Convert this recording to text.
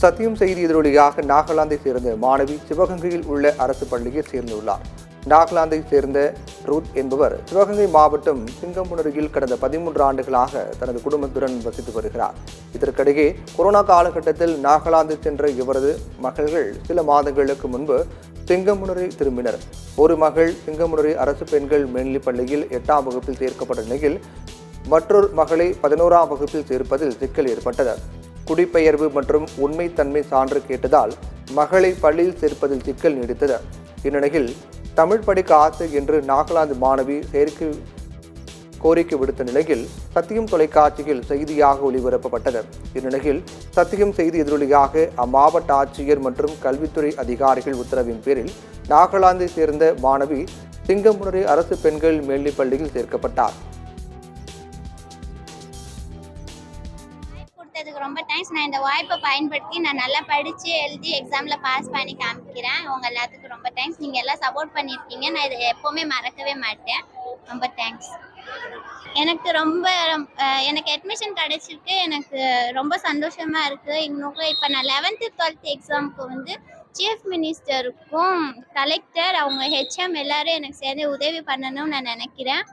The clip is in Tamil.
சத்தியம் செய்தி எதிரொலியாக நாகாலாந்தை சேர்ந்த மாணவி சிவகங்கையில் உள்ள அரசு பள்ளியில் சேர்ந்துள்ளார். நாகாலாந்தை சேர்ந்த ரூத் என்பவர் சிவகங்கை மாவட்டம் சிங்கம்புணரியில் கடந்த 13 ஆண்டுகளாக தனது குடும்பத்துடன் வசித்து வருகிறார். இதற்கிடையே கொரோனா காலகட்டத்தில் நாகாலாந்து சென்ற இவரது மகள்கள் சில மாதங்களுக்கு முன்பு சிங்கம்புணரி திரும்பினர். ஒரு மகள் சிங்கம்புணரி அரசு பெண்கள் மேல்நிலைப் பள்ளியில் 8ஆம் வகுப்பில் சேர்க்கப்பட்ட நிலையில் மற்றொரு மகளை 11ஆம் வகுப்பில் சேர்ப்பதில் சிக்கல் ஏற்பட்டது. குடிபெயர்வு மற்றும் உண்மைத்தன்மை சான்று கேட்டதால் மகளை பள்ளியில் சேர்ப்பதில் சிக்கல் நீடித்தது. இந்நிலையில் தமிழ் படிக்க ஆசை என்று நாகாலாந்து மாணவி சேர்க்கை கோரிக்கை விடுத்த நிலையில் சத்தியம் தொலைக்காட்சியில் செய்தியாக ஒளிபரப்பப்பட்டது. இந்நிலையில் சத்தியம் செய்தி எதிரொலியாக அம்மாவட்ட ஆட்சியர் மற்றும் கல்வித்துறை அதிகாரிகள் உத்தரவின் பேரில் நாகாலாந்தை சேர்ந்த மாணவி சிங்கம்புணரி அரசு பெண்கள் மேல்நிலைப் பள்ளியில் சேர்க்கப்பட்டார். ரொம்ப தேங்க்ஸ். நான் இந்த வாய்ப்பை பயன்படுத்தி நான் நல்லா படித்து எழுதி எக்ஸாமில் பாஸ் பண்ணி காமிக்கிறேன். உங்க எல்லாத்துக்கும் ரொம்ப தேங்க்ஸ். நீங்கள் எல்லாம் சப்போர்ட் பண்ணியிருக்கீங்க. நான் இதை எப்போவுமே மறக்கவே மாட்டேன். ரொம்ப தேங்க்ஸ். எனக்கு அட்மிஷன் கிடைச்சிருக்கு. எனக்கு ரொம்ப சந்தோஷமாக இருக்குது. இன்னும் இப்போ நான் 11th 12th எக்ஸாமுக்கு சீஃப் மினிஸ்டருக்கும் கலெக்டர் அவங்க ஹெச்எம் எல்லாரும் எனக்கு சேர்ந்து உதவி பண்ணணும்னு நான் நினைக்கிறேன்.